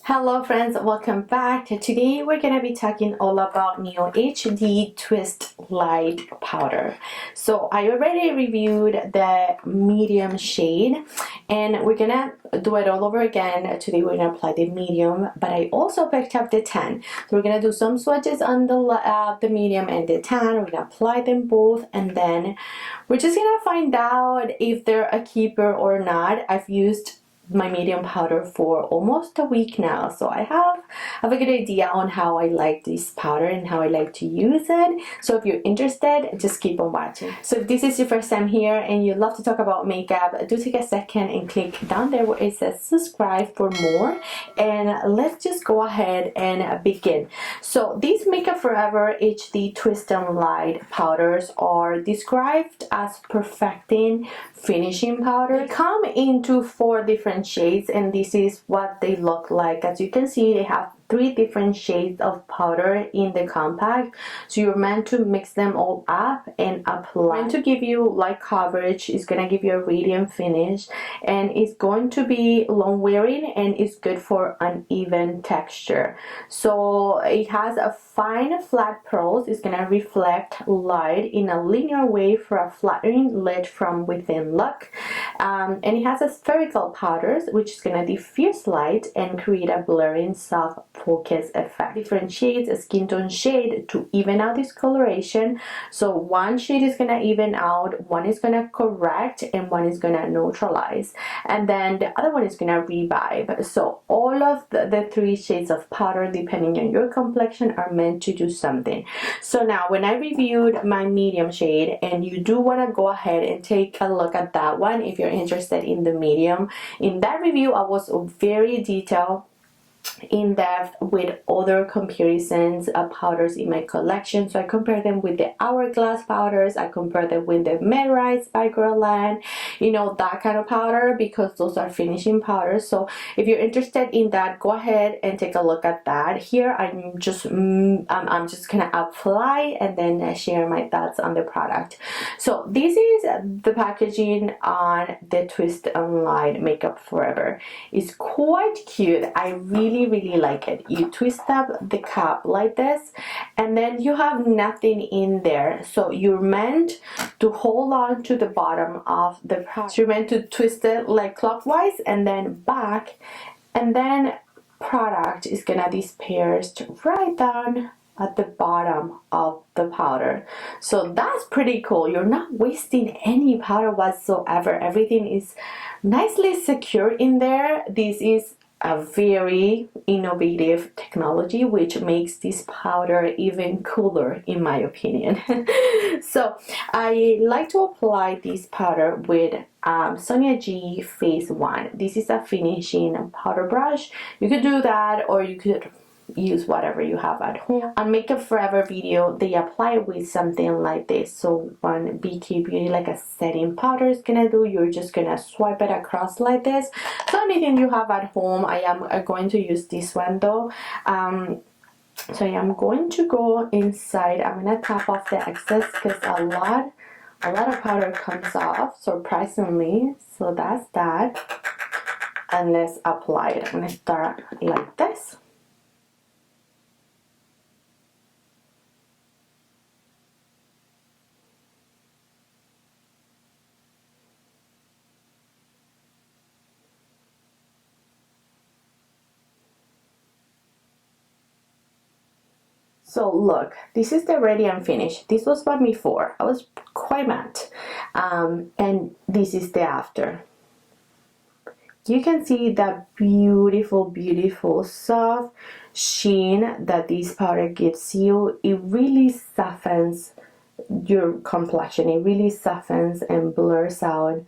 Hello friends, welcome back. Today we're going to be talking all about Neo HD Twist Light Powder. So I already reviewed the medium shade and we're going to do it all over again. Today we're going to apply the medium, but I also picked up the tan. So we're going to do some swatches on the medium and the tan. We're going to apply them both and then we're just going to find out if they're a keeper or not. I've used my medium powder for almost a week now, so I have a good idea on how I like this powder and how I like to use it. So if you're interested, just keep on watching. So if this is your first time here and you love to talk about makeup, do take a second and click down there where it says subscribe for more, and let's just go ahead and begin. So these Makeup Forever HD Twist and Light powders are described as perfecting finishing powder. They come into 4 different shades and this is what they look like. As you can see, they have 3 different shades of powder in the compact, so you're meant to mix them all up and apply. Meant to give you light coverage, it's gonna give you a radiant finish, and it's going to be long wearing and it's good for uneven texture. So it has a fine flat pearls. It's gonna reflect light in a linear way for a flattering lit from within look, and it has a spherical powders which is gonna diffuse light and create a blurring soft focus effect. Different shades, a skin tone shade to even out this coloration. So one shade is gonna even out, one is gonna correct, and one is gonna neutralize, and then the other one is gonna revive. So all of the 3 shades of powder, depending on your complexion, are meant to do something. So now when I reviewed my medium shade, and you do want to go ahead and take a look at that one if you're interested in the medium, in that review I was very detailed, in depth with other comparisons of powders in my collection. So I compare them with the Hourglass powders, I compare them with the mcgrath by Guerlain, you know, that kind of powder, because those are finishing powders. So if you're interested in that, go ahead and take a look at that. Here I'm just gonna apply and then share my thoughts on the product. So this is the packaging on the Twist and Light Makeup Forever. It's quite cute. I really like it. You twist up the cap like this and then you have nothing in there, so you're meant to hold on to the bottom of the product. You're meant to twist it like clockwise and then back, and then product is gonna disperse right down at the bottom of the powder. So that's pretty cool. You're not wasting any powder whatsoever. Everything is nicely secure in there. This is a very innovative technology which makes this powder even cooler in my opinion. So I like to apply this powder with Sonia G Phase 1. This is a finishing powder brush. You could do that or you could use whatever you have at home. On Makeup Forever video they apply with something like this. So one BK Beauty, like a setting powder, is gonna do, you're just gonna swipe it across like this. So anything you have at home. I am going to use this one though. So I am going to go inside. I'm gonna tap off the excess because a lot of powder comes off surprisingly. So that's that, and let's apply it. I'm gonna start like this. So look, this is the ready and finished. This was what before. I was quite matte. And this is the after. You can see that beautiful soft sheen that this powder gives you. It really softens your complexion. It really softens and blurs out,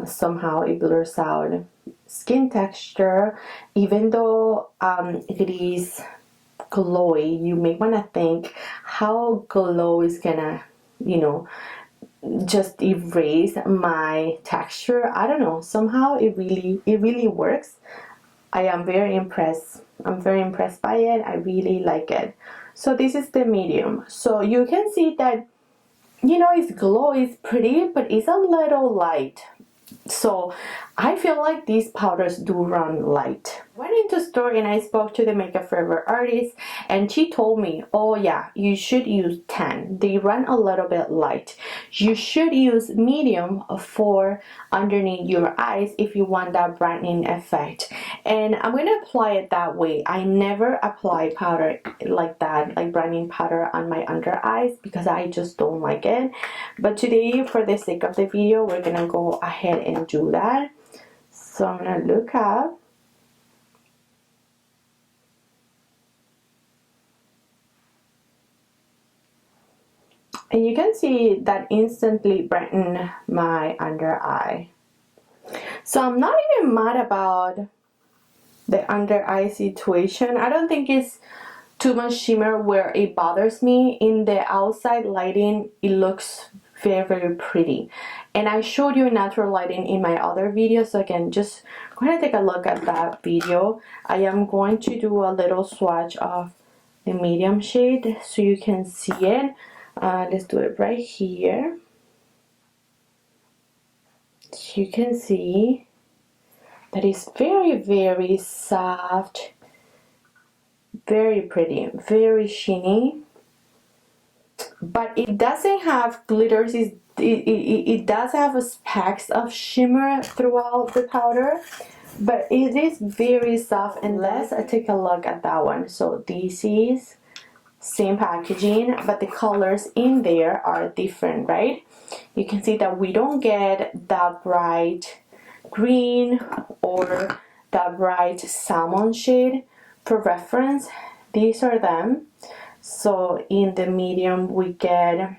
somehow it blurs out skin texture. Even though it is glowy, you may want to think how glow is gonna, you know, just erase my texture. I don't know, somehow it really works. I am very impressed. I'm very impressed by it. I really like it. So this is the medium. So you can see that, you know, its glow is pretty, but it's a little light. So I feel like these powders do run light. Went into store and I spoke to the makeup forever artist, and she told me, oh yeah, you should use 10. They run a little bit light. You should use medium for underneath your eyes if you want that brightening effect. And I'm going to apply it that way. I never apply powder like that, like brightening powder on my under eyes, because I just don't like it. But today, for the sake of the video, we're going to go ahead and do that. So I'm going to look up. And you can see that instantly brighten my under eye. So I'm not even mad about the under eye situation. I don't think it's too much shimmer where it bothers me. In the outside lighting, it looks very, very pretty. And I showed you natural lighting in my other video, so again, just go ahead and take a look at that video. I am going to do a little swatch of the medium shade so you can see it. Let's do it right here. You can see that it's very, very soft, very pretty, very shiny, but it doesn't have glitters. It does have specks of shimmer throughout the powder, but it is very soft. And let's take a look at that one. So this is same packaging, but the colors in there are different, right? You can see that we don't get that bright green or that bright salmon shade. For reference, these are them. So in the medium we get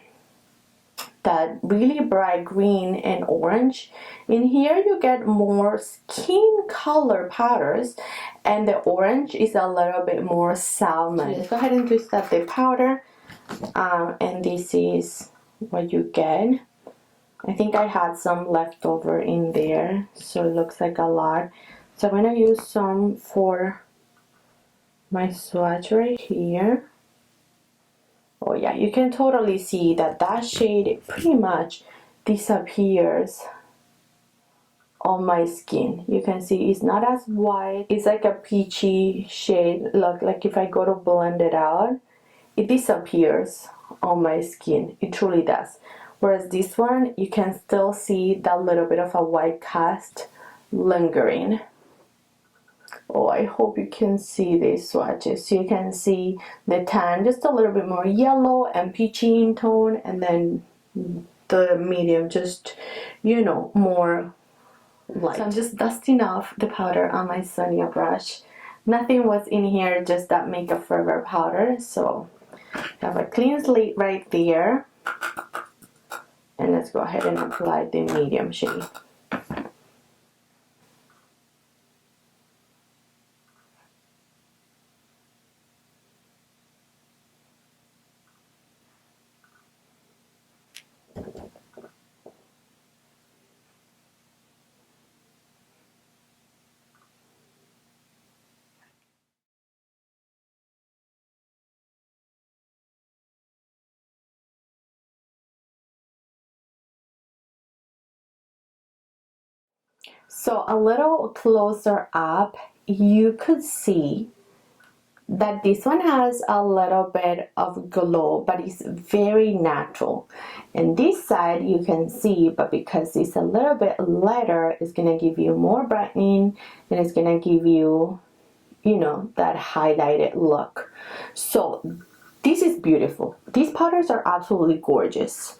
that really bright green and orange. In here you get more skin color powders, and the orange is a little bit more salmon. Let's go ahead and twist up the powder, and this is what you get. I think I had some left over in there, so it looks like a lot. So I'm going to use some for my swatch right here. Oh yeah, you can totally see that that shade pretty much disappears on my skin. You can see it's not as white. It's like a peachy shade. Look, like if I go to blend it out, it disappears on my skin. It truly does. Whereas this one, you can still see that little bit of a white cast lingering. Oh, I hope you can see these swatches. You can see the tan just a little bit more yellow and peachy in tone, and then the medium just, you know, more light. So I'm just dusting off the powder on my Sonia brush. Nothing was in here, just that Makeup Forever powder. So I have a clean slate right there. And let's go ahead and apply the medium shade. So a little closer up, you could see that this one has a little bit of glow, but it's very natural. And this side you can see, but because it's a little bit lighter, it's gonna give you more brightening, and it's gonna give you, you know, that highlighted look. So this is beautiful. These powders are absolutely gorgeous.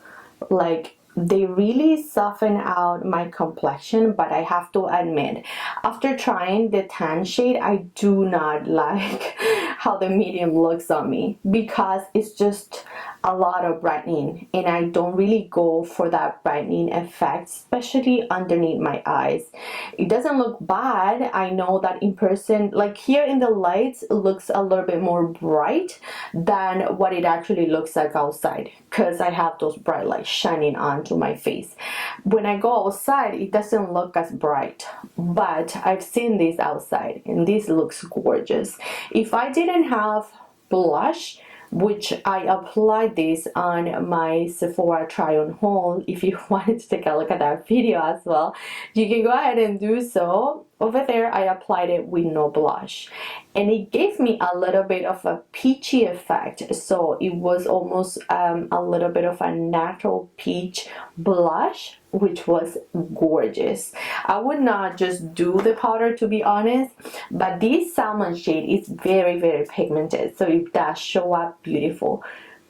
Like, they really soften out my complexion, but I have to admit, after trying the tan shade, I do not like how the medium looks on me, because it's just a lot of brightening, and I don't really go for that brightening effect, especially underneath my eyes. It doesn't look bad. I know that in person, like here in the lights, it looks a little bit more bright than what it actually looks like outside, because I have those bright lights shining onto my face. When I go outside, it doesn't look as bright, but I've seen this outside and this looks gorgeous. If I didn't have blush, which I applied this on my Sephora try on haul. If you wanted to take a look at that video as well, you can go ahead and do so. Over there I applied it with no blush, and it gave me a little bit of a peachy effect, so it was almost a little bit of a natural peach blush, which was gorgeous. I would not just do the powder, to be honest, but this salmon shade is very, very pigmented, so it does show up beautiful.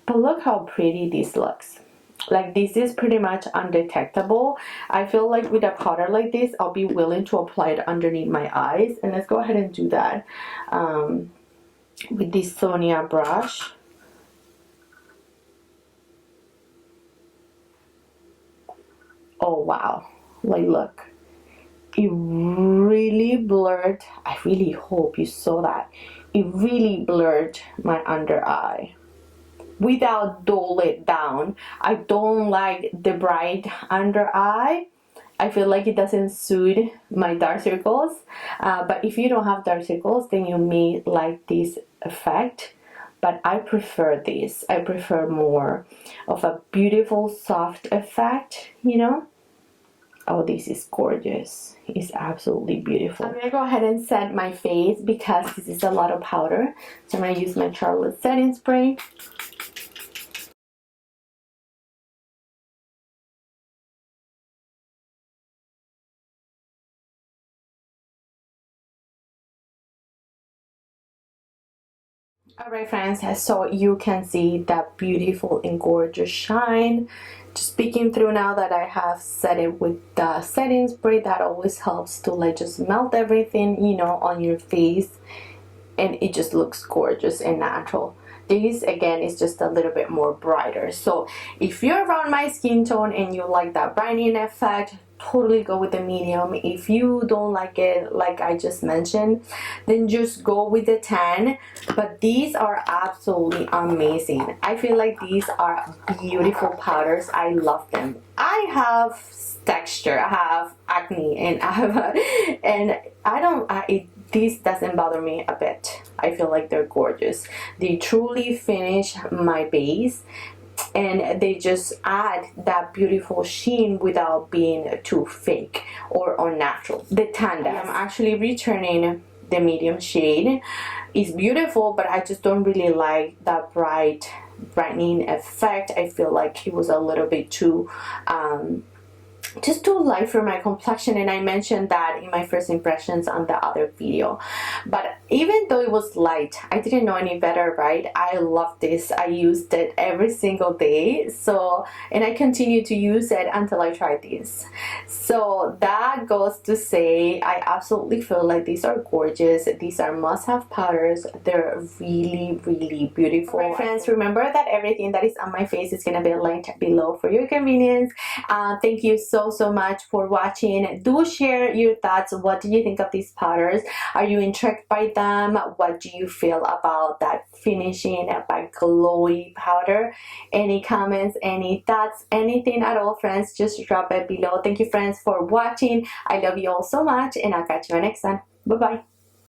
But look how pretty this looks. Like, this is pretty much undetectable. I feel like with a powder like this, I'll be willing to apply it underneath my eyes, and let's go ahead and do that with this Sonia brush. Oh wow, like look, it really blurred. I really hope you saw that. It really blurred my under eye without dull it down. I don't like the bright under eye. I feel like it doesn't suit my dark circles, but if you don't have dark circles, then you may like this effect. But I prefer this. I prefer more of a beautiful soft effect, you know. Oh, this is gorgeous. It's absolutely beautiful. I'm gonna go ahead and set my face because this is a lot of powder. So I'm gonna use my Charlotte setting spray. Alright friends, so you can see that beautiful and gorgeous shine. Just peeking through now that I have set it with the setting spray. That always helps to like just melt everything, you know, on your face, and it just looks gorgeous and natural. This again is just a little bit more brighter, so if you're around my skin tone and you like that brightening effect, totally go with the medium. If you don't like it, like I just mentioned, then just go with the tan. But these are absolutely amazing. I feel like these are beautiful powders. I love them. I have texture, I have acne, and this doesn't bother me a bit. I feel like they're gorgeous. They truly finish my base, and they just add that beautiful sheen without being too fake or unnatural. The tan does. I'm actually returning the medium shade. It's beautiful, but I just don't really like that brightening effect. I feel like it was a little bit too just too light for my complexion, and I mentioned that in my first impressions on the other video. But even though it was light, I didn't know any better, right? I love this. I used it every single day, so, and I continue to use it until I tried this. So that goes to say, I absolutely feel like these are gorgeous. These are must-have powders. They're really, really beautiful. Right, friends, remember that everything that is on my face is going to be linked below for your convenience. Thank you so much for watching. Do share your thoughts. What do you think of these powders? Are you intrigued by them? What do you feel about that finishing by glowy powder? Any comments, any thoughts, anything at all, friends, just drop it below. Thank you, friends, for watching. I love you all so much, and I'll catch you next time. Bye bye.